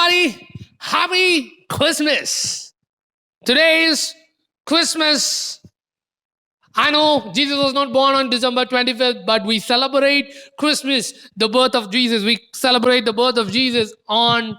everybody, happy Christmas. Today is Christmas. I know Jesus was not born on December 25th, but we celebrate Christmas, the birth of Jesus. We celebrate the birth of Jesus on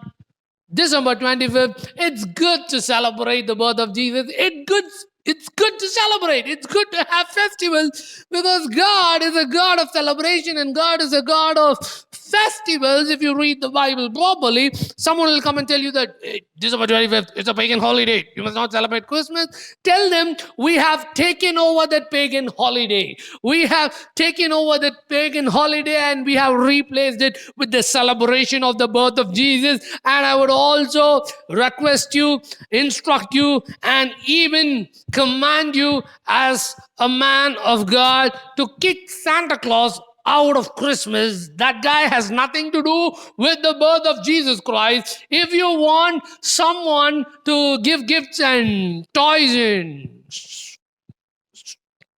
December 25th. It's good to celebrate the birth of Jesus. It's good to celebrate. It's good to have festivals because God is a God of celebration and God is a God of festivals. If you read the Bible properly, someone will come and tell you that "Hey, December 25th is a pagan holiday. You must not celebrate Christmas." Tell them we have taken over that pagan holiday. We have taken over that pagan holiday and we have replaced it with the celebration of the birth of Jesus. And I would also request you, instruct you, and even command you as a man of God to kick Santa Claus out of Christmas. That guy has nothing to do with the birth of Jesus Christ. If you want someone to give gifts and toys and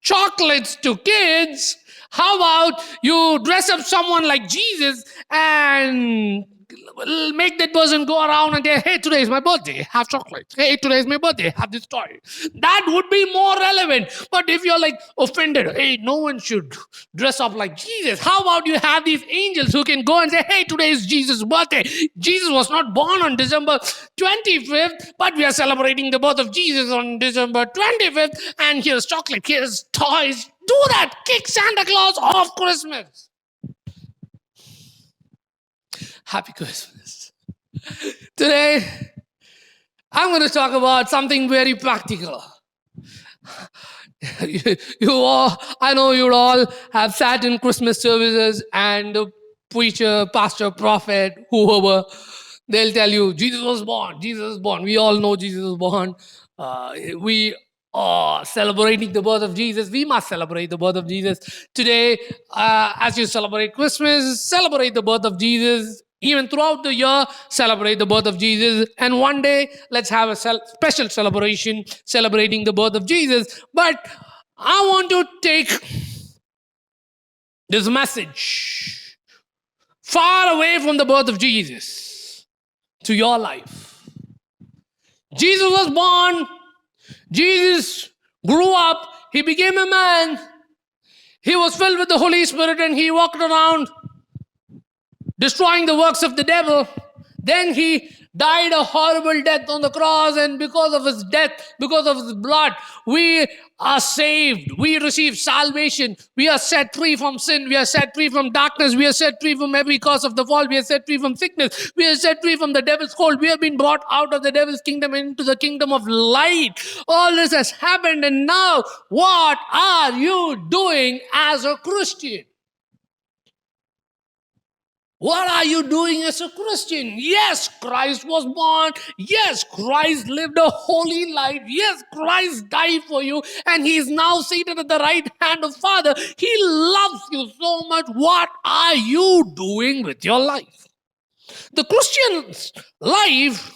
chocolates to kids, how about you dress up someone like Jesus and make that person go around and say, "Hey, today is my birthday, have chocolate. Hey, today is my birthday, have this toy." That would be more relevant. But if you're like offended, "Hey, no one should dress up like Jesus," how about you have these angels who can go and say, "Hey, today is Jesus' birthday. Jesus was not born on December 25th, but we are celebrating the birth of Jesus on December 25th, and here's chocolate, here's toys." Do that. Kick Santa Claus off Christmas. Happy Christmas. Today, I'm going to talk about something very practical. You all, I know you all have sat in Christmas services and the preacher, pastor, prophet, whoever, they'll tell you, Jesus was born, Jesus was born. We all know Jesus was born. We are celebrating the birth of Jesus. We must celebrate the birth of Jesus. Today, as you celebrate Christmas, celebrate the birth of Jesus. Even throughout the year, celebrate the birth of Jesus. And one day, let's have a special celebration celebrating the birth of Jesus. But I want to take this message far away from the birth of Jesus to your life. Jesus was born. Jesus grew up. He became a man. He was filled with the Holy Spirit and he walked around destroying the works of the devil. Then he died a horrible death on the cross, and because of his death, because of his blood, we are saved. We receive salvation. We are set free from sin. We are set free from darkness. We are set free from every cause of the fall. We are set free from sickness. We are set free from the devil's hold. We have been brought out of the devil's kingdom into the kingdom of light. All this has happened, and now what are you doing as a Christian? What are you doing as a Christian? Yes, Christ was born. Yes, Christ lived a holy life. Yes, Christ died for you, and he is now seated at the right hand of Father. He loves you so much. What are you doing with your life? The Christian's life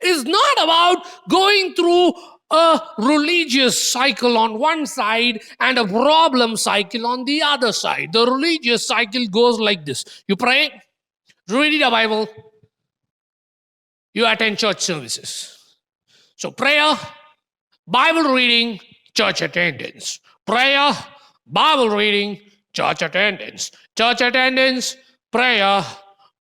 is not about going through a religious cycle on one side and a problem cycle on the other side. The religious cycle goes like this: you pray, you read the Bible, you attend church services. So prayer, Bible reading, church attendance. Prayer, Bible reading, church attendance. Church attendance, prayer,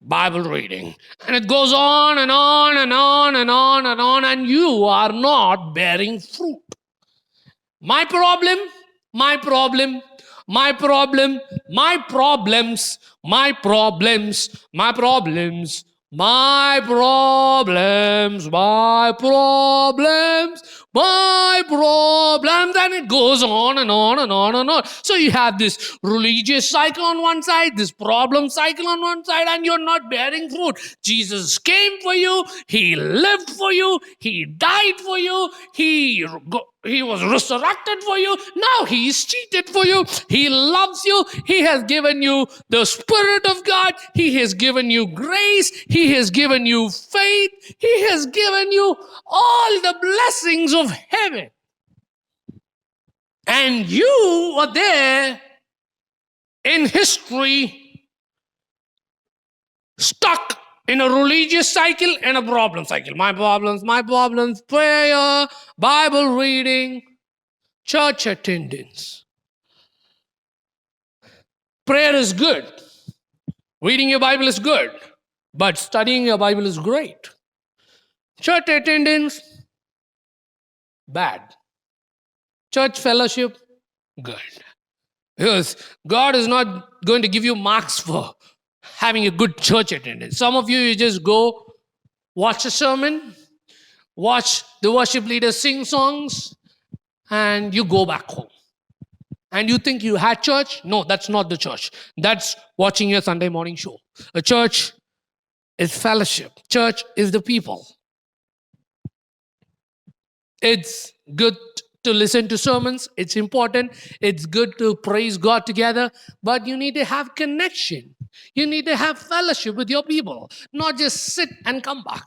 Bible reading. And it goes on and on and on and on and on, and you are not bearing fruit. My problem, my problems, my problems, my problems, my problems, my problems, my problems, and it goes on and on and on and on. So you have this religious cycle on one side, this problem cycle on one side, and you're not bearing fruit. Jesus came for you, he lived for you, he died for you, he was resurrected for you. Now he is seated for you. He loves you. He has given you the Spirit of God. He has given you grace. He has given you faith. He has given you all the blessings of heaven. And you are there in history, stuck in a religious cycle and a problem cycle. My problems, prayer, Bible reading, church attendance. Prayer is good. Reading your Bible is good. But studying your Bible is great. Church attendance, bad. Church fellowship, good. Because God is not going to give you marks for having a good church attendance. Some of you just go watch a sermon, watch the worship leader sing songs, and you go back home. And you think you had church? No, that's not the church. That's watching your Sunday morning show. A church is fellowship. Church is the people. It's good to listen to sermons. It's important. It's good to praise God together. But you need to have connection. You need to have fellowship with your people. Not just sit and come back.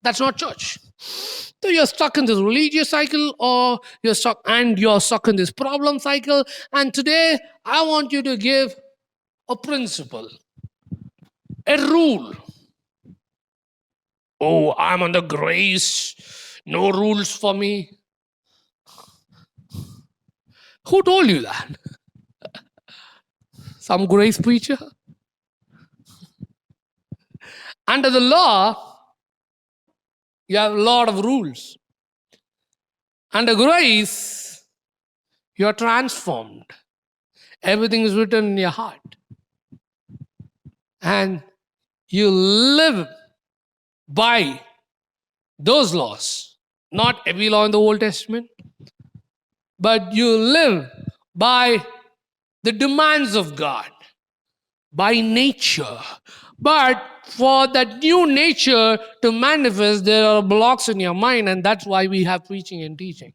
That's not church. So you're stuck in this religious cycle, or you're stuck in this problem cycle. And today I want you to give a principle, a rule. Oh, I'm under grace. No rules for me. Who told you that? Some grace preacher? Under the law, you have a lot of rules. Under grace, you are transformed. Everything is written in your heart. And you live by those laws. Not every law in the Old Testament, but you live by the demands of God, by nature. But for that new nature to manifest, there are blocks in your mind, and that's why we have preaching and teaching.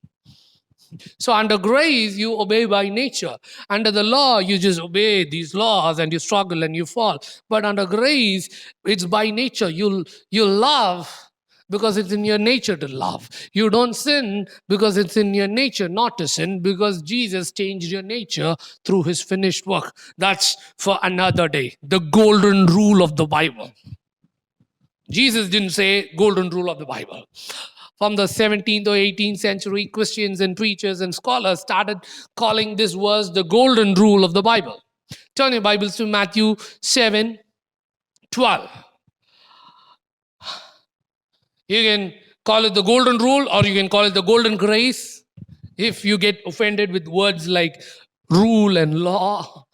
So under grace, you obey by nature. Under the law, you just obey these laws and you struggle and you fall. But under grace, it's by nature. You love because it's in your nature to love. You don't sin because it's in your nature not to sin, because Jesus changed your nature through his finished work. That's for another day. The golden rule of the Bible. Jesus didn't say golden rule of the Bible. From the 17th or 18th century, Christians and preachers and scholars started calling this verse the golden rule of the Bible. Turn your Bibles to Matthew 7:12. You can call it the golden rule, or you can call it the golden grace. If you get offended with words like rule and law,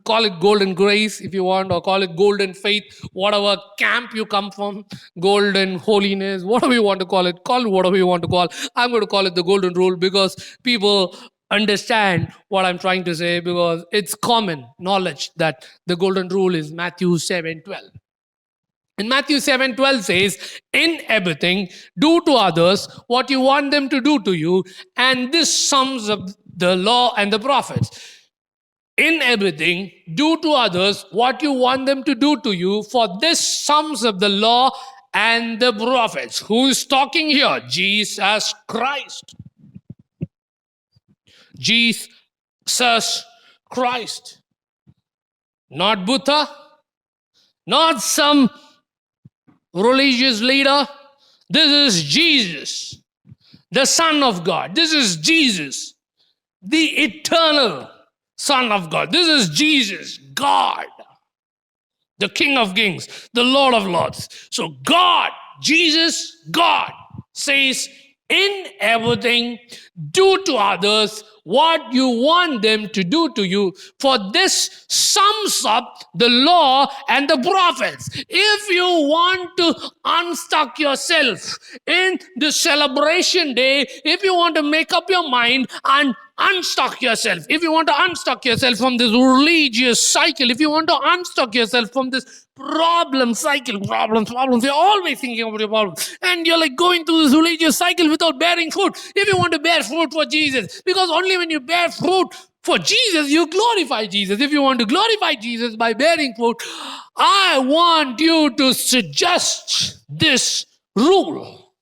call it golden grace if you want, or call it golden faith, whatever camp you come from, golden holiness, whatever you want to call it whatever you want to call. I'm going to call it the golden rule because people understand what I'm trying to say, because it's common knowledge that the golden rule is Matthew 7:12. And Matthew 7:12 says, in everything, do to others what you want them to do to you. And this sums up the law and the prophets. In everything, do to others what you want them to do to you, for this sums up the law and the prophets. Who is talking here? Jesus Christ. Jesus Christ. Not Buddha, not some religious leader. This is Jesus, the Son of God. This is Jesus, the eternal Son of God. This is Jesus, God, the King of Kings, the Lord of Lords. So God, Jesus, God says, in everything, do to others what you want them to do to you, for this sums up the law and the prophets. If you want to unstuck yourself in the celebration day, if you want to make up your mind and unstuck yourself, if you want to unstuck yourself from this religious cycle, if you want to unstuck yourself from this problem cycle, problems, you're always thinking about your problems, and you're like going through this religious cycle without bearing fruit. If you want to bear fruit for Jesus, because only when you bear fruit for Jesus, you glorify Jesus. If you want to glorify Jesus by bearing fruit, I want you to suggest this rule.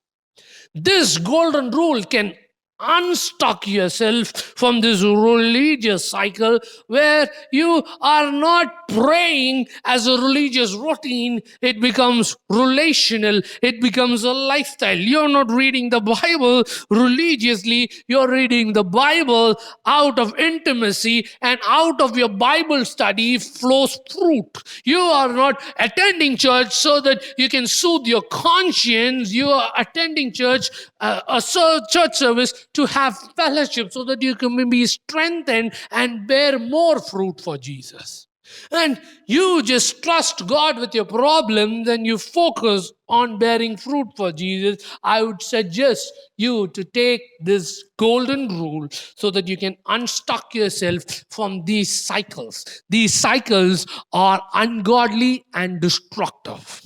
This golden rule can unstuck yourself from this religious cycle where you are not praying as a religious routine. It becomes relational, it becomes a lifestyle. You're not reading the Bible religiously, you're reading the Bible out of intimacy, and out of your Bible study flows fruit. You are not attending church so that you can soothe your conscience. You are attending church, church service, to have fellowship so that you can be strengthened and bear more fruit for Jesus. And you just trust God with your problems and you focus on bearing fruit for Jesus. I would suggest you to take this golden rule so that you can unstuck yourself from these cycles. These cycles are ungodly and destructive.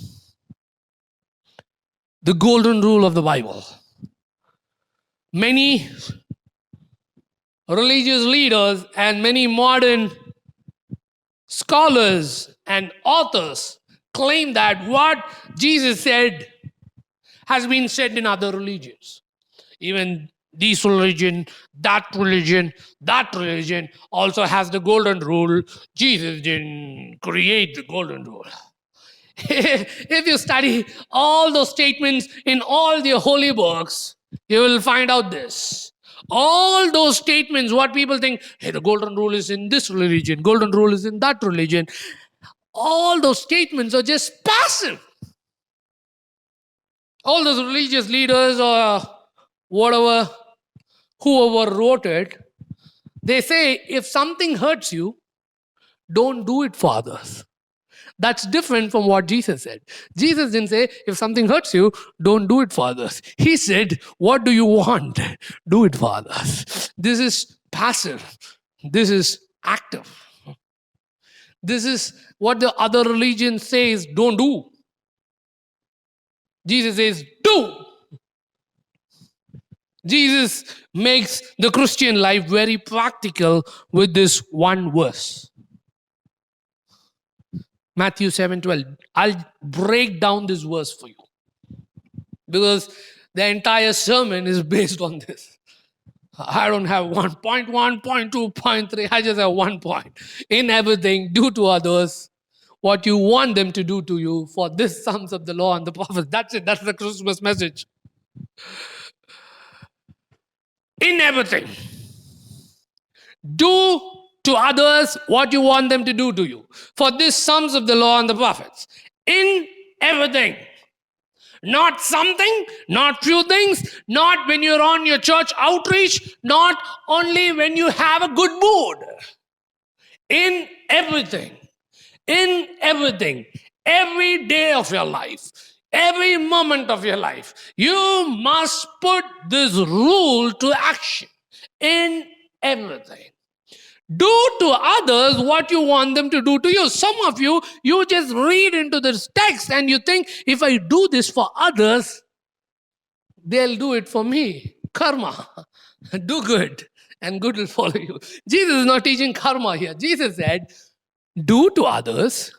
The golden rule of the Bible. Many religious leaders and many modern scholars and authors claim that what Jesus said has been said in other religions. Even this religion, that religion, that religion also has the golden rule. Jesus didn't create the golden rule. If you study all those statements in all the holy books, you will find out this. All those statements, what people think, hey, the golden rule is in this religion, golden rule is in that religion. All those statements are just passive. All those religious leaders or whatever, whoever wrote it, they say if something hurts you, don't do it for others. That's different from what Jesus said. Jesus didn't say, if something hurts you, don't do it for others. He said, what do you want? Do it for others. This is passive. This is active. This is what the other religion says, don't do. Jesus says, do. Jesus makes the Christian life very practical with this one verse. Matthew 7:12. I'll break down this verse for you because the entire sermon is based on this. I don't have 1.1, 0.2, 0.3. I just have 1 point. In everything, do to others what you want them to do to you, for this sums up the law and the prophets. That's it. That's the Christmas message. In everything, do to others what you want them to do to you, for this sums up the law and the prophets. In everything. Not something, not few things, not when you're on your church outreach, not only when you have a good mood. In everything. In everything. Every day of your life. Every moment of your life. You must put this rule to action. In everything. Do to others what you want them to do to you. Some of you, you just read into this text and you think, if I do this for others, they'll do it for me. Karma. Do good and good will follow you. Jesus is not teaching karma here. Jesus said, do to others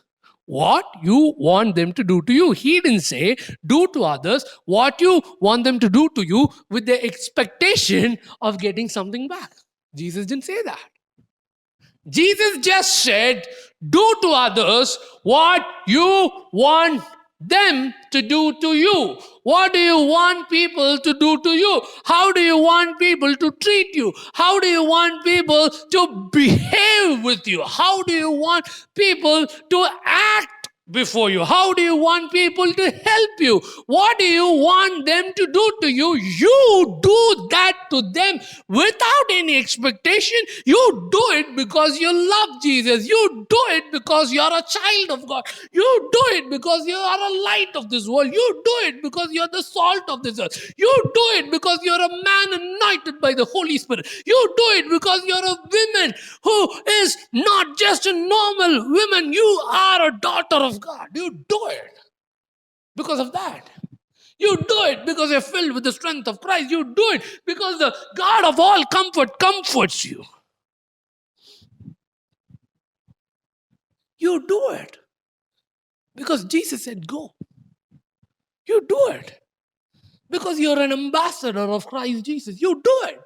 what you want them to do to you. He didn't say, do to others what you want them to do to you with the expectation of getting something back. Jesus didn't say that. Jesus just said, do to others what you want them to do to you. What do you want people to do to you? How do you want people to treat you? How do you want people to behave with you? How do you want people to act before you? How do you want people to help you? What do you want them to do to you? You do that to them without any expectation. You do it because you love Jesus. You do it because you're a child of God. You do it because you are a light of this world. You do it because you're the salt of this earth. You do it because you're a man anointed by the Holy Spirit. You do it because you're a woman who is not just a normal woman. You are a daughter of God. You do it because of that. You do it because you're filled with the strength of Christ. You do it because the God of all comfort comforts you. You do it because Jesus said go. You do it Because you're an ambassador of Christ Jesus. You do it.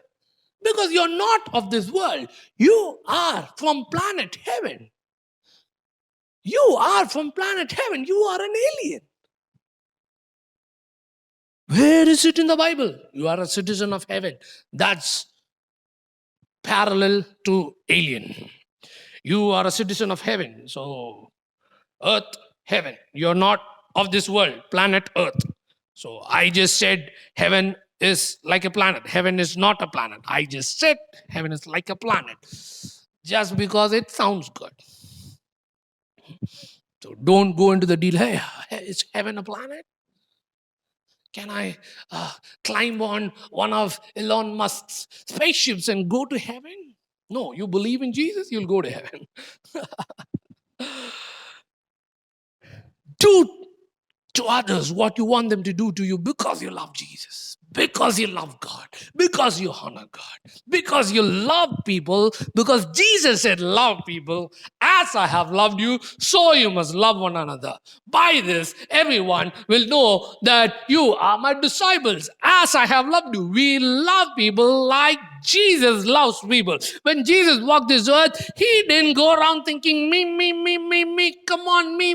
Because you're not of this world. You are from planet heaven. You are from planet heaven. You are an alien. Where is it in the Bible? You are a citizen of heaven. That's parallel to alien. You are a citizen of heaven. So, earth, heaven. You're not of this world, planet earth. So, I just said heaven is like a planet. Heaven is not a planet. I just said heaven is like a planet. Just because it sounds good. So, don't go into the deal. Hey, is heaven a planet? Can I climb on one of Elon Musk's spaceships and go to heaven? No, you believe in Jesus, you'll go to heaven. Do to others what you want them to do to you because you love Jesus, because you love God, because you honor God, because you love people, because Jesus said, love people as I have loved you, so you must love one another. By this, everyone will know that you are my disciples, as I have loved you. We love people like Jesus loves people. When Jesus walked this earth, he didn't go around thinking, me, come on, me.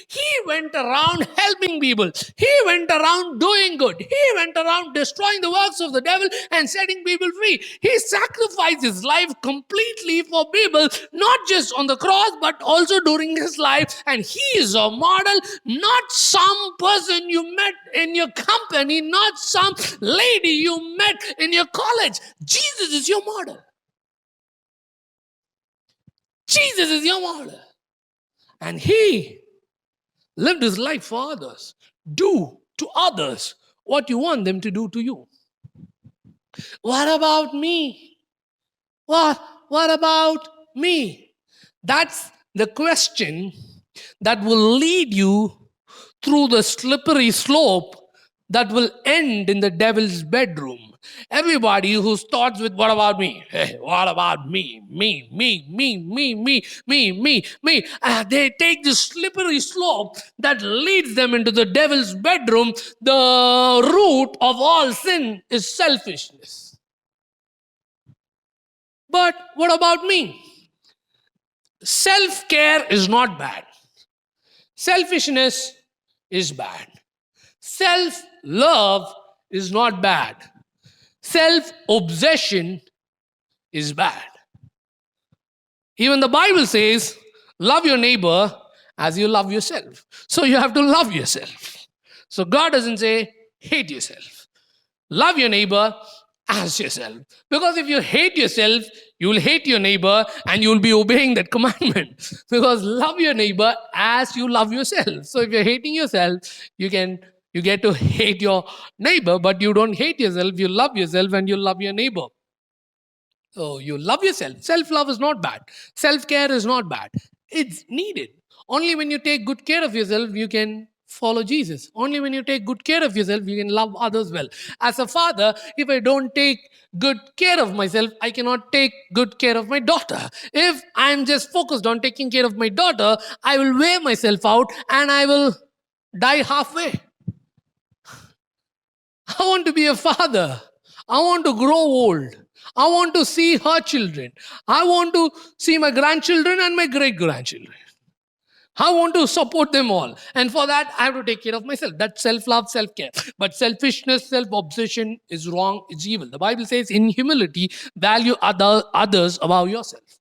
He went around helping people. He went around doing good. He went around destroying the works of the devil and setting people free. He sacrificed his life completely for people, not just on the cross, but also during his life. And he is a model, not some person you met in your company, not some lady you met in your college. Jesus is your model. Jesus is your model. And he lived his life for others. Do to others what you want them to do to you. What about me? What about me? That's the question that will lead you through the slippery slope that will end in the devil's bedroom. Everybody who starts with, what about me? Hey, what about me? Me. They take this slippery slope that leads them into the devil's bedroom. The root of all sin is selfishness. But what about me? Self-care is not bad. Selfishness is bad. Self-love is not bad. Self-obsession is bad. Even the Bible says, love your neighbor as you love yourself. So you have to love yourself. So God doesn't say, hate yourself. Love your neighbor as yourself. Because if you hate yourself, you will hate your neighbor and you will be obeying that commandment. Because love your neighbor as you love yourself. So if you're hating yourself, you get to hate your neighbor, but you don't hate yourself. You love yourself and you love your neighbor. So you love yourself. Self-love is not bad. Self-care is not bad. It's needed. Only when you take good care of yourself, you can follow Jesus. Only when you take good care of yourself, you can love others well. As a father, if I don't take good care of myself, I cannot take good care of my daughter. If I'm just focused on taking care of my daughter, I will wear myself out and I will die halfway. I want to be a father. I want to grow old. I want to see her children. I want to see my grandchildren and my great-grandchildren. I want to support them all. And for that, I have to take care of myself. That's self-love, self-care. But selfishness, self-obsession is wrong, it's evil. The Bible says, in humility, value others above yourself.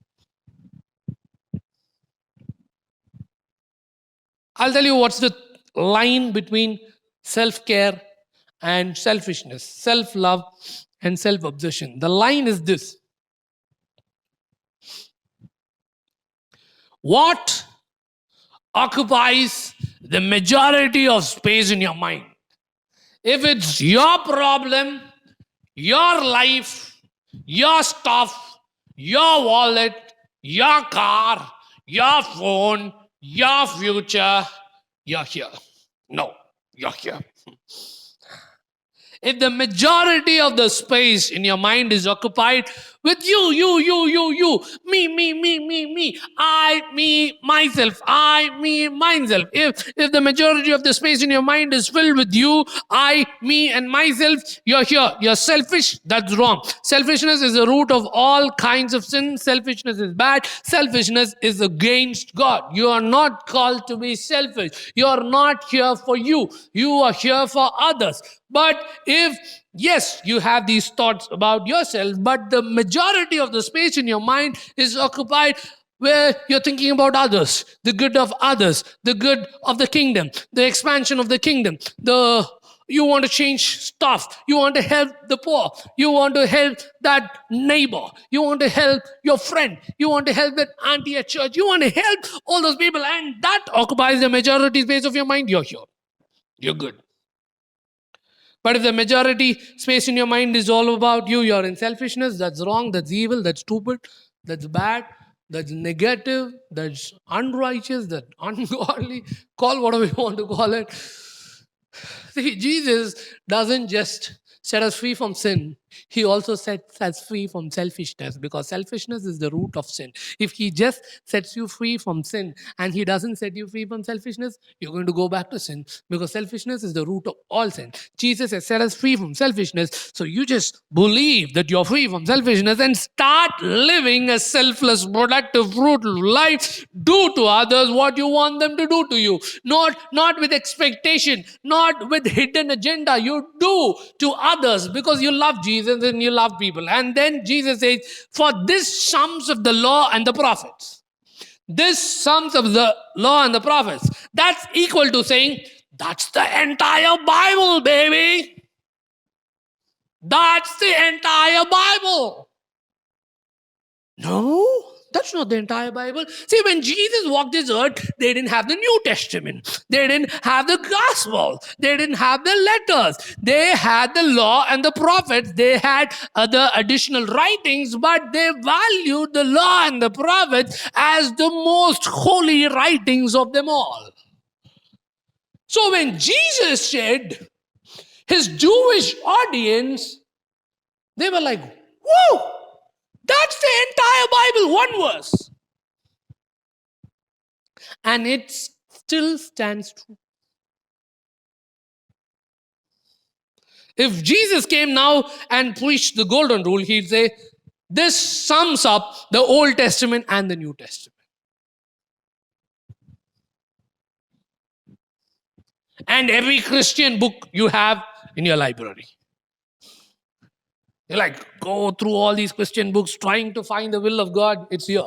I'll tell you what's the line between self-care and selfishness, self-love and self-obsession. The line is this. What occupies the majority of space in your mind? If it's your problem, your life, your stuff, your wallet, your car, your phone, your future, you're here. No, you're here. If the majority of the space in your mind is occupied with you, me, I, me, myself, I, me, myself. If the majority of the space in your mind is filled with you, I, me, and myself, you're here. You're selfish. That's wrong. Selfishness is the root of all kinds of sin. Selfishness is bad. Selfishness is against God. You are not called to be selfish. You are not here for you. You are here for others. But if, yes, you have these thoughts about yourself, but the majority of the space in your mind is occupied where you're thinking about others, the good of others, the good of the kingdom, the expansion of the kingdom, you want to change stuff. You want to help the poor. You want to help that neighbor. You want to help your friend. You want to help that auntie at church. You want to help all those people. And that occupies the majority space of your mind. You're here. You're good. But if the majority space in your mind is all about you, you're in selfishness, that's wrong, that's evil, that's stupid, that's bad, that's negative, that's unrighteous, that's ungodly, call whatever you want to call it. See, Jesus doesn't just set us free from sin. He also sets us free from selfishness, because selfishness is the root of sin. If he just sets you free from sin and he doesn't set you free from selfishness, you're going to go back to sin, because selfishness is the root of all sin. Jesus has set us free from selfishness. So you just believe that you're free from selfishness and start living a selfless, productive, fruitful life. Do to others what you want them to do to you. Not with expectation, not with hidden agenda. You do to others because you love Jesus and you love people. And then Jesus says, for this sums of the law and the prophets. This sums of the law and the prophets. That's equal to saying, that's the entire Bible, baby. That's the entire Bible. No, that's not the entire Bible. See, when Jesus walked this earth, they didn't have the New Testament. They didn't have the gospel. They didn't have the letters. They had the law and the prophets. They had other additional writings, but they valued the law and the prophets as the most holy writings of them all. So when Jesus said, his Jewish audience, they were like, whoa! That's the entire Bible, one verse. And it still stands true. If Jesus came now and preached the golden rule, he'd say, this sums up the Old Testament and the New Testament. And every Christian book you have in your library. You go through all these Christian books trying to find the will of God. It's here.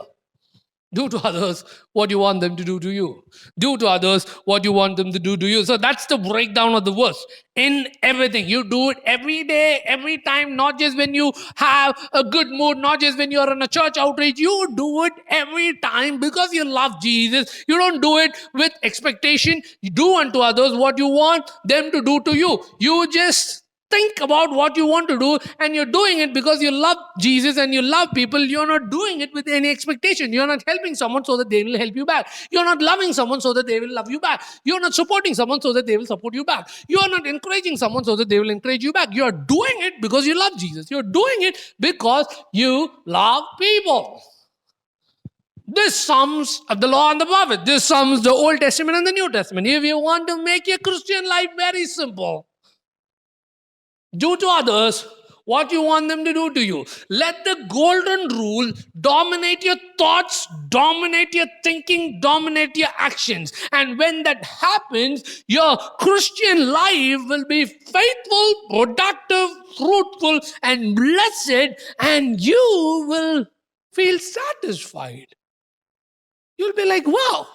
Do to others what you want them to do to you. Do to others what you want them to do to you. So that's the breakdown of the verse. In everything, you do it every day, every time, not just when you have a good mood, not just when you're in a church outreach. You do it every time because you love Jesus. You don't do it with expectation. You do unto others what you want them to do to you. You just think about what you want to do, and you're doing it because you love Jesus and you love people. You're not doing it with any expectation. You're not helping someone so that they will help you back. You're not loving someone so that they will love you back. You're not supporting someone so that they will support you back. You're not encouraging someone so that they will encourage you back. You're doing it because you love Jesus. You're doing it because you love people. This sums of the law and the prophet. This sums the Old Testament and the New Testament. If you want to make your Christian life very simple, do to others what you want them to do to you. Let the golden rule dominate your thoughts, dominate your thinking, dominate your actions. And when that happens, your Christian life will be faithful, productive, fruitful, and blessed, and you will feel satisfied. You'll be like, wow,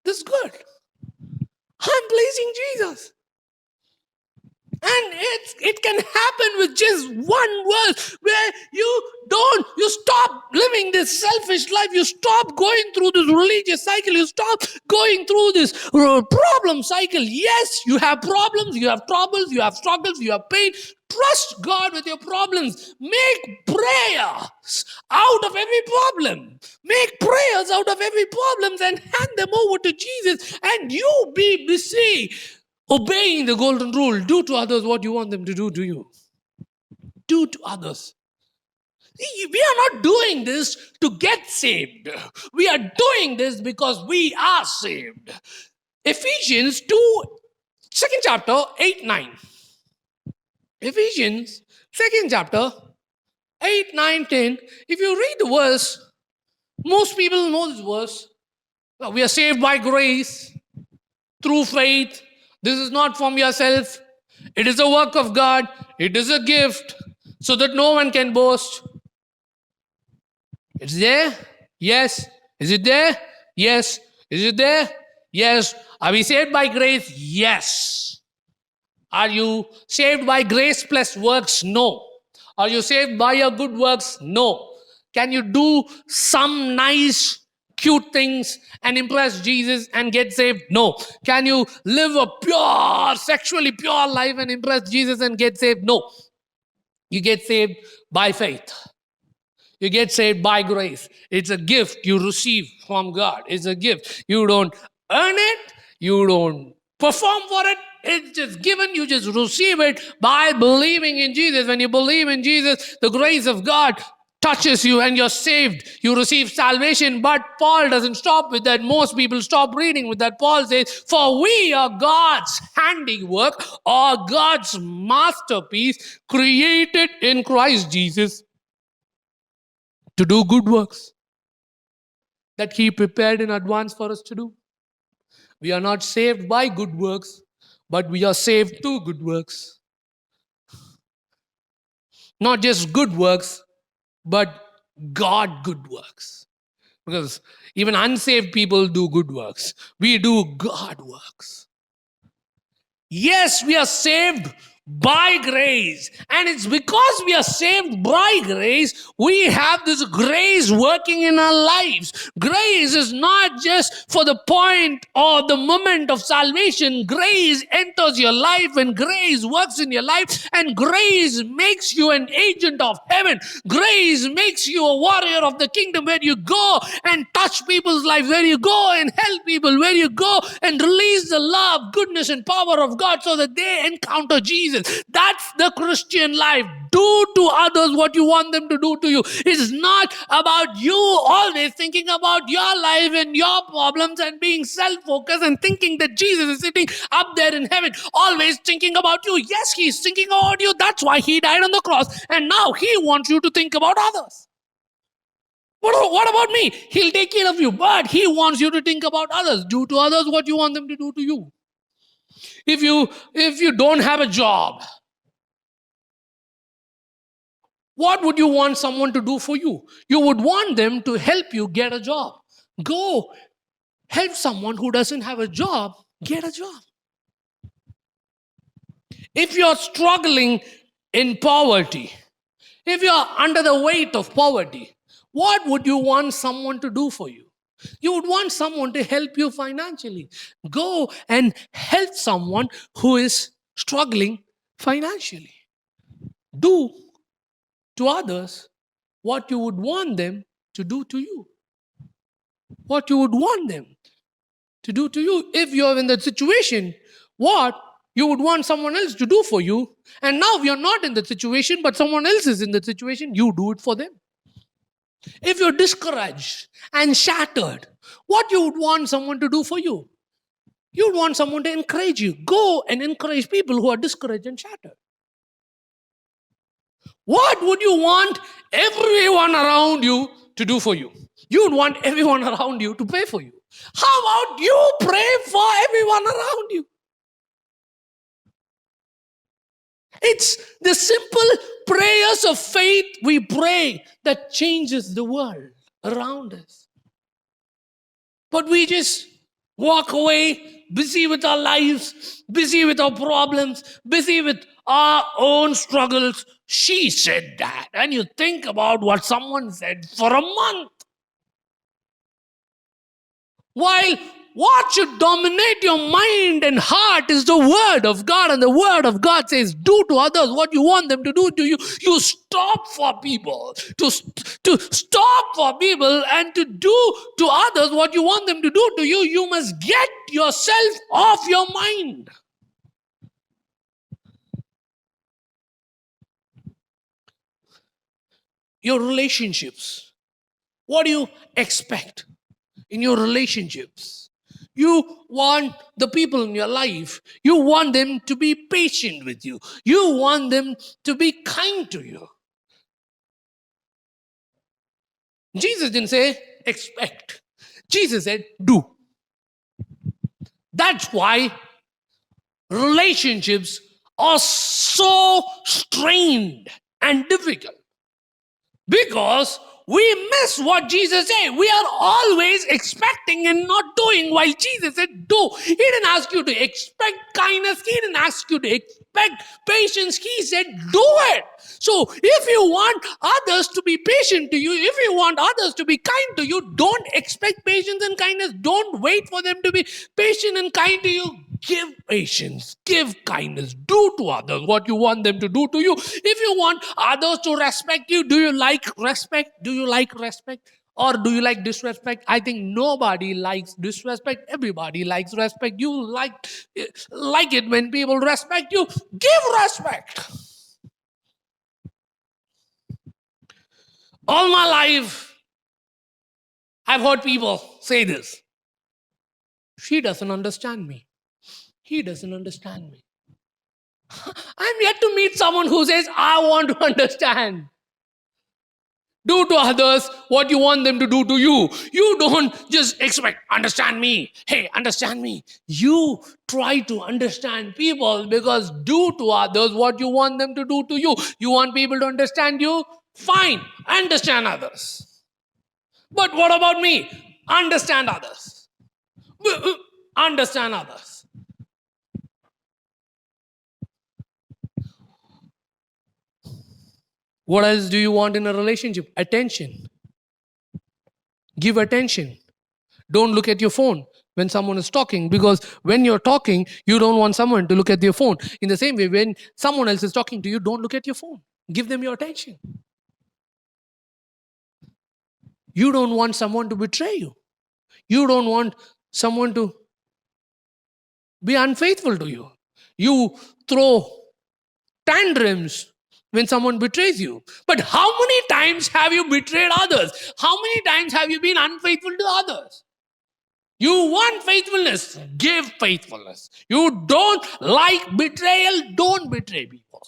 this is good. I'm pleasing Jesus. And it can happen with just one verse where you stop living this selfish life. You stop going through this religious cycle. You stop going through this problem cycle. Yes, you have problems, you have troubles, you have struggles, you have pain. Trust God with your problems. Make prayers out of every problem. Make prayers out of every problem and hand them over to Jesus, and you be busy obeying the golden rule. Do to others what you want them to do to you. Do to others. We are not doing this to get saved. We are doing this because we are saved. Ephesians 2, second chapter, 8, 9. Ephesians, second chapter, 8, 9, 10. If you read the verse, most people know this verse. We are saved by grace, through faith. This is not from yourself. It is a work of God. It is a gift, so that no one can boast. It's there? Yes. Is it there? Yes. Is it there? Yes. Are we saved by grace? Yes. Are you saved by grace plus works? No. Are you saved by your good works? No. Can you do some nice, cute things and impress Jesus and get saved? No. Can you live a pure, sexually pure life and impress Jesus and get saved? No. You get saved by faith. You get saved by grace. It's a gift you receive from God. It's a gift. You don't earn it. You don't perform for it. It's just given. You just receive it by believing in Jesus. When you believe in Jesus, the grace of God touches you and you're saved. You receive salvation. But Paul doesn't stop with that. Most people stop reading with that. Paul says, for we are God's handiwork or God's masterpiece created in Christ Jesus to do good works that He prepared in advance for us to do. We are not saved by good works, but we are saved to good works. Not just good works, but God good works. Because even unsaved people do good works. We do God works. Yes, we are saved by grace. And it's because we are saved by grace, we have this grace working in our lives. Grace is not just for the point or the moment of salvation. Grace enters your life and grace works in your life, and grace makes you an agent of heaven. Grace makes you a warrior of the kingdom, where you go and touch people's lives, where you go and help people, where you go and release the love, goodness, and power of God so that they encounter Jesus. That's the Christian life. Do to others what you want them to do to you. It's not about you always thinking about your life and your problems and being self-focused and thinking that Jesus is sitting up there in heaven, always thinking about you. Yes, He's thinking about you. That's why He died on the cross. And now He wants you to think about others. What about me? He'll take care of you, but He wants you to think about others. Do to others what you want them to do to you. If you don't have a job, what would you want someone to do for you? You would want them to help you get a job. Go help someone who doesn't have a job get a job. If you're struggling in poverty, if you're under the weight of poverty, what would you want someone to do for you? You would want someone to help you financially. Go and help someone who is struggling financially. Do to others what you would want them to do to you. What you would want them to do to you. If you're in that situation, what you would want someone else to do for you, and now you're not in that situation, but someone else is in that situation, you do it for them. If you're discouraged and shattered, what you would want someone to do for you? You would want someone to encourage you. Go and encourage people who are discouraged and shattered. What would you want everyone around you to do for you? You would want everyone around you to pray for you. How about you pray for everyone around you? It's the simple prayers of faith we pray that changes the world around us. But we just walk away, busy with our lives, busy with our problems, busy with our own struggles. She said that. And you think about what someone said for a month. While what should dominate your mind and heart is the Word of God. And the Word of God says, do to others what you want them to do to you. You stop for people. To stop for people and to do to others what you want them to do to you, you must get yourself off your mind. your relationships. What do you expect in your relationships? You want the people in your life, you want them to be patient with you. You want them to be kind to you. Jesus didn't say expect. Jesus said do. That's why relationships are so strained and difficult. Because we miss what Jesus said. We are always expecting and not doing, while Jesus said do. He didn't ask you to expect kindness. He didn't ask you to expect patience. He said do it. So if you want others to be patient to you, if you want others to be kind to you, don't expect patience and kindness. Don't wait for them to be patient and kind to you. Give patience, give kindness, do to others what you want them to do to you. If you want others to respect you, do you like respect? Do you like respect? Or do you like disrespect? I think nobody likes disrespect. Everybody likes respect. You like it when people respect you. Give respect. All my life, I've heard people say this. She doesn't understand me. He doesn't understand me. I'm yet to meet someone who says, I want to understand. Do to others what you want them to do to you. You don't just expect, understand me. Hey, understand me. You try to understand people, because do to others what you want them to do to you. You want people to understand you? Fine, understand others. But what about me? Understand others. Understand others. What else do you want in a relationship? Attention. Give attention. Don't look at your phone when someone is talking, because when you're talking, you don't want someone to look at your phone. In the same way, when someone else is talking to you, don't look at your phone. Give them your attention. You don't want someone to betray you. You don't want someone to be unfaithful to you. You throw tantrums when someone betrays you. But how many times have you betrayed others? How many times have you been unfaithful to others? You want faithfulness, give faithfulness. You don't like betrayal, don't betray people.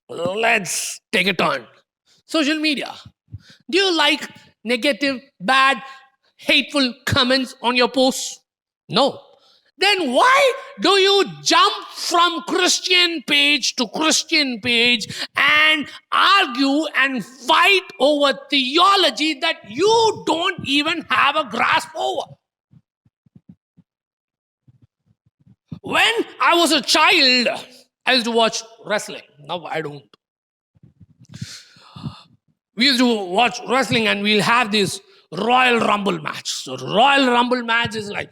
Let's take a turn. Social media. Do you like negative, bad, hateful comments on your posts? No. Then why do you jump from Christian page to Christian page and argue and fight over theology that you don't even have a grasp over? When I was a child, I used to watch wrestling. Now I don't. We used to watch wrestling and we'll have this Royal Rumble match. So Royal Rumble match is like,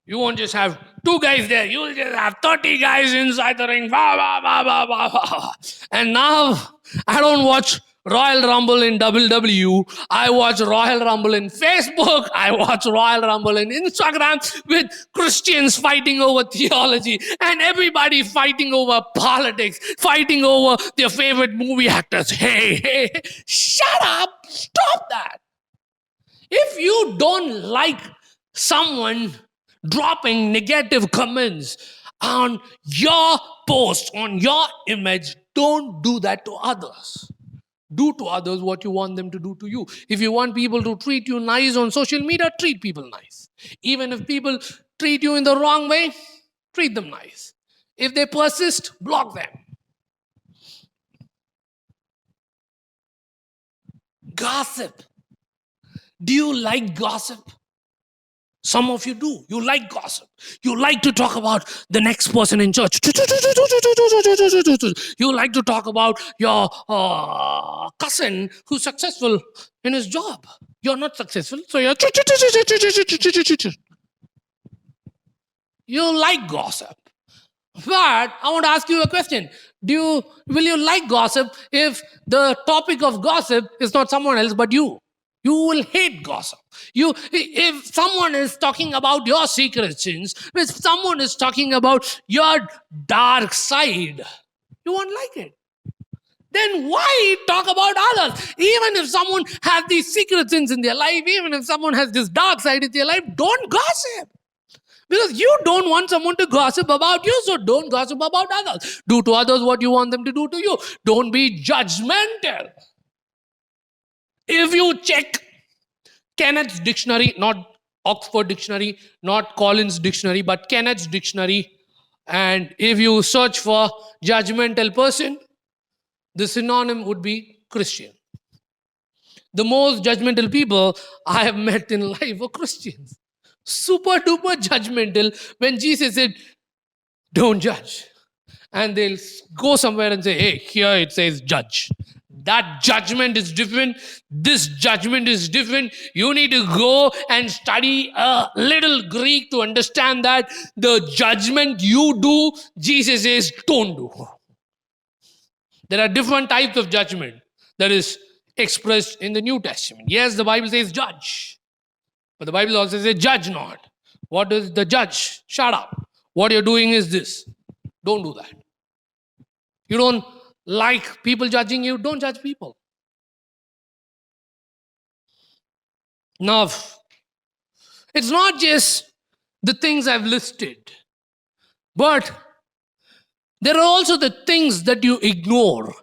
you won't just have 2 guys there. You'll just have 30 guys inside the ring. Bah, bah, bah, bah, bah, bah. And now I don't watch Royal Rumble in WWE. I watch Royal Rumble in Facebook. I watch Royal Rumble in Instagram with Christians fighting over theology and everybody fighting over politics, fighting over their favorite movie actors. Hey, shut up. Stop that. If you don't like someone dropping negative comments on your post, on your image, don't do that to others. Do to others what you want them to do to you. If you want people to treat you nice on social media, treat people nice. Even if people treat you in the wrong way, treat them nice. If they persist, block them. Gossip. Do you like gossip? Some of you do. You like gossip. You like to talk about the next person in church. You like to talk about your cousin who's successful in his job. You're not successful, so you're... You like gossip. But I want to ask you a question. Will you like gossip if the topic of gossip is not someone else but you? You will hate gossip. If someone is talking about your secret sins, if someone is talking about your dark side, you won't like it. then why talk about others? Even if someone has these secret sins in their life, even if someone has this dark side in their life, don't gossip. Because you don't want someone to gossip about you, so don't gossip about others. Do to others what you want them to do to you. Don't be judgmental. If you check Kenneth's dictionary, not Oxford Dictionary, not Collins Dictionary, but Kenneth's Dictionary, and if you search for judgmental person, the synonym would be Christian. The most judgmental people I have met in life are Christians. Super duper judgmental when Jesus said, don't judge. And they'll go somewhere and say, hey, here it says judge. That judgment is different. This judgment is different. You need to go and study a little Greek to understand that the judgment you do, Jesus says, don't do. There are different types of judgment that is expressed in the New Testament. Yes, the Bible says judge, but the Bible also says judge not. What does the judge? Shut up. What you're doing is this. Don't do that. You don't like people judging you, don't judge people. Now, it's not just the things I've listed, but there are also the things that you ignore,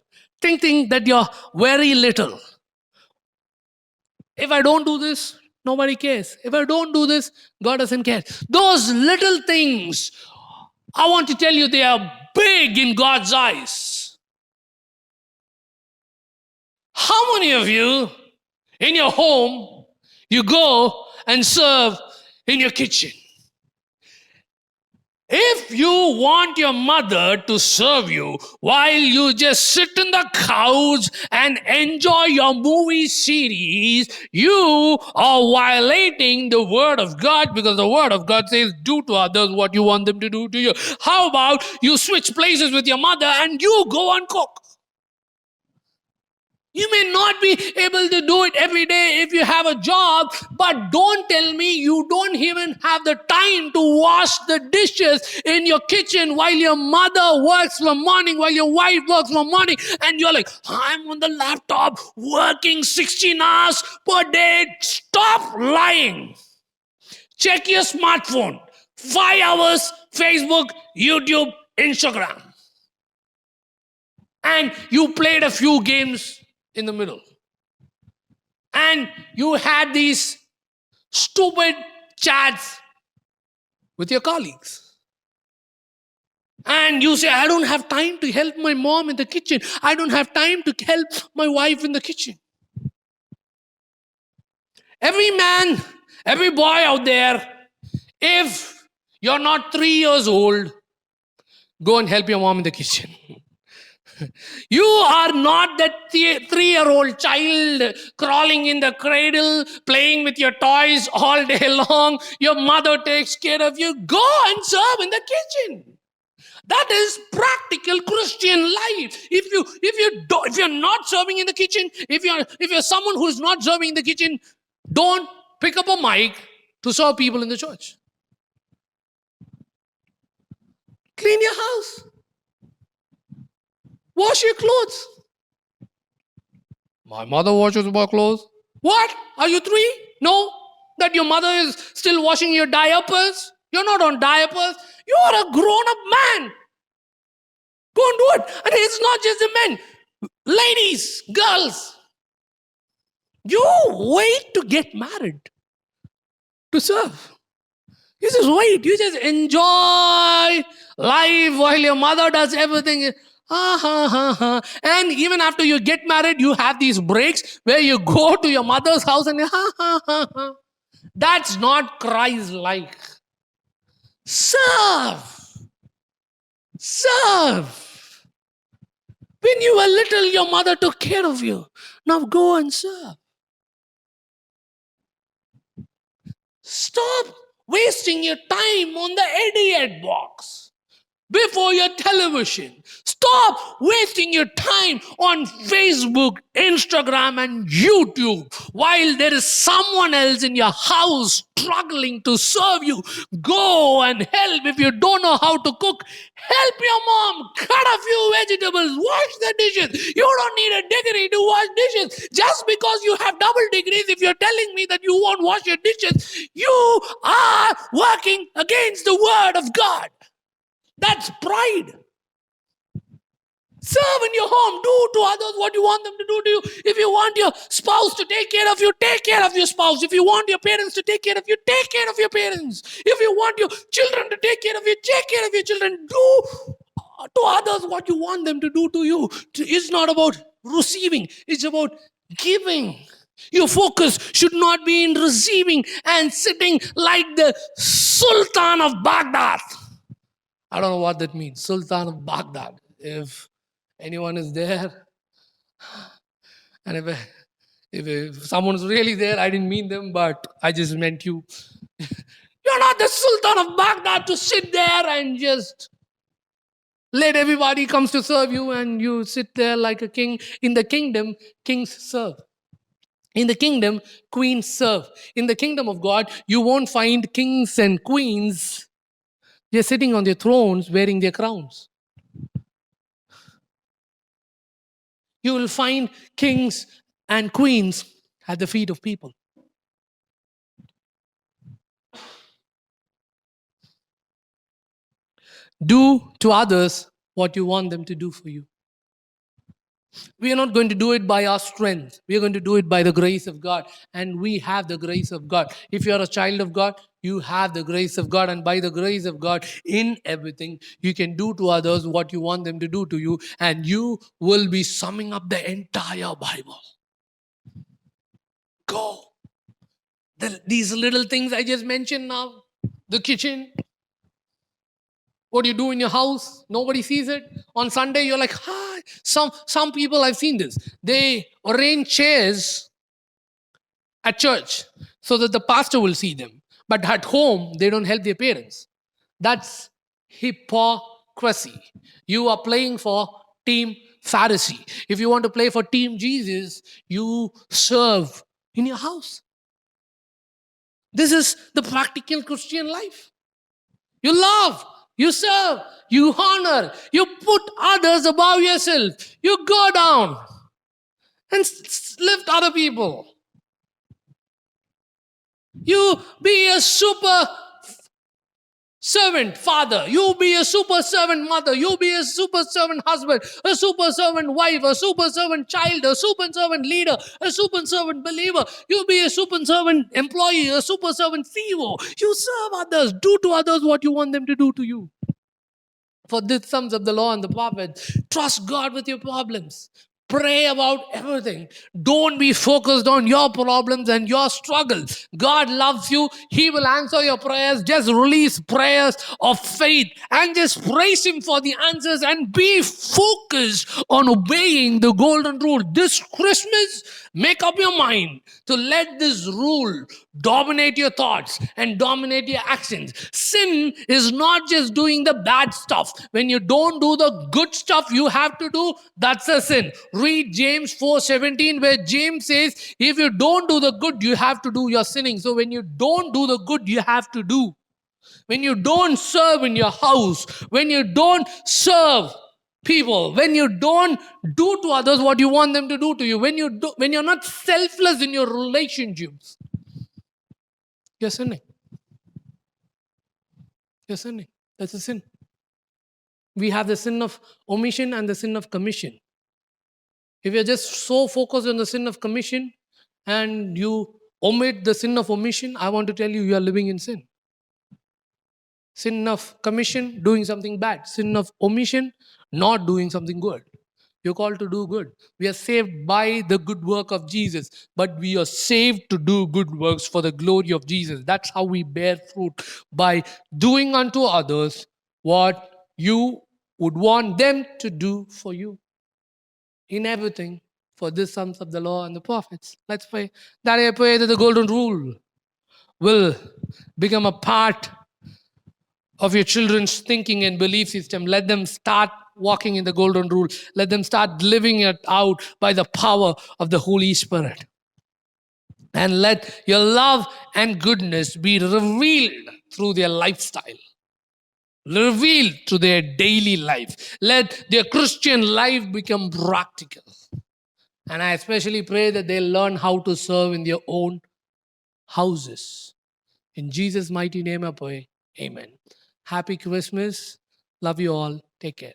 thinking that you're very little. If I don't do this, nobody cares. If I don't do this, God doesn't care. Those little things, I want to tell you, they are big in God's eyes. How many of you in your home, you go and serve in your kitchen? If you want your mother to serve you while you just sit in the couch and enjoy your movie series, you are violating the word of God, because the word of God says, do to others what you want them to do to you. How about you switch places with your mother and you go and cook? You may not be able to do it every day if you have a job, but don't tell me you don't even have the time to wash the dishes in your kitchen while your mother works from morning, while your wife works from morning, and you're like, I'm on the laptop working 16 hours per day. Stop lying. Check your smartphone. 5 hours, Facebook, YouTube, Instagram. And you played a few games in the middle. And you had these stupid chats with your colleagues. And you say, I don't have time to help my mom in the kitchen. I don't have time to help my wife in the kitchen. Every man, every boy out there, if you're not 3 years old, go and help your mom in the kitchen. You are not that 3-year-old child crawling in the cradle, playing with your toys all day long. Your mother takes care of you. Go and serve in the kitchen. That is practical Christian life. If you're not serving in the kitchen, if you're someone who is not serving in the kitchen, don't pick up a mic to serve people in the church. Clean your house. Wash your clothes. My mother washes my clothes. What? Are you 3? No? That your mother is still washing your diapers? You're not on diapers. You're a grown-up man. Go and do it. And it's not just the men. Ladies, girls, you wait to get married to serve. You just wait. You just enjoy life while your mother does everything. And even after you get married, you have these breaks where you go to your mother's house and That's not Christ-like. Serve. Serve. When you were little, your mother took care of you. Now go and serve. Stop wasting your time on the idiot box. before your television. Stop wasting your time on Facebook, Instagram, and YouTube while there is someone else in your house struggling to serve you. Go and help. If you don't know how to cook, help your mom cut a few vegetables, wash the dishes. You don't need a degree to wash dishes. Just because you have double degrees, if you're telling me that you won't wash your dishes, you are working against the word of God. That's pride. Serve in your home. Do to others what you want them to do to you. If you want your spouse to take care of you, take care of your spouse. If you want your parents to take care of you, take care of your parents. If you want your children to take care of you, take care of your children. Do to others what you want them to do to you. It's not about receiving. It's about giving. Your focus should not be in receiving and sitting like the Sultan of Baghdad. I don't know what that means. Sultan of Baghdad. If anyone is there, and if someone's really there, I didn't mean them, but I just meant you. You're not the Sultan of Baghdad to sit there and just let everybody comes to serve you and you sit there like a king. In the kingdom, kings serve. In the kingdom, queens serve. In the kingdom of God, you won't find kings and queens. They're sitting on their thrones wearing their crowns. You will find kings and queens at the feet of people. Do to others what you want them to do for you. We are not going to do it by our strength. We are going to do it by the grace of God. And we have the grace of God. If you are a child of God, you have the grace of God. And by the grace of God, in everything, you can do to others what you want them to do to you. And you will be summing up the entire Bible. Go. These little things I just mentioned now. The kitchen. What you do in your house, nobody sees it. On Sunday, you're like, hi. Some people, I've seen this. They arrange chairs at church so that the pastor will see them. But at home, they don't help their parents. That's hypocrisy. You are playing for Team Pharisee. If you want to play for Team Jesus, you serve in your house. This is the practical Christian life. You love. You serve, you honor, you put others above yourself. You go down and lift other people. You be a super servant father. You be a super servant mother. You be a super servant husband, a super servant wife, a super servant child, a super servant leader, a super servant believer. You be a super servant employee, a super servant CEO. You serve others. Do to others what you want them to do to you. For this sums up the law and the prophets. Trust God with your problems. Pray about everything. Don't be focused on your problems and your struggles. God loves you. He will answer your prayers. Just release prayers of faith and just praise Him for the answers and be focused on obeying the golden rule. This Christmas, make up your mind to let this rule dominate your thoughts and dominate your actions. Sin is not just doing the bad stuff. When you don't do the good stuff you have to do, that's a sin. Read James 4:17, where James says, if you don't do the good you have to do, you're sinning. So when you don't do the good you have to do, when you don't serve in your house, when you don't serve people, when you don't do to others what you want them to do to you, when you're not selfless in your relationships, you're sinning. You're sinning. That's a sin. We have the sin of omission and the sin of commission. If you're just so focused on the sin of commission and you omit the sin of omission, I want to tell you, you are living in sin. Sin of commission, doing something bad. Sin of omission, not doing something good. You're called to do good. We are saved by the good work of Jesus, but we are saved to do good works for the glory of Jesus. That's how we bear fruit, by doing unto others what you would want them to do for you. In everything, for this sums up the law and the prophets. Let's pray. Daddy, I pray that the golden rule will become a part of your children's thinking and belief system. Let them start walking in the golden rule. Let them start living it out by the power of the Holy Spirit. And let your love and goodness be revealed through their lifestyle, revealed to their daily life. Let their Christian life become practical. And I especially pray that they'll learn how to serve in their own houses. In Jesus' mighty name I pray. Amen. Happy Christmas. Love you all. Take care.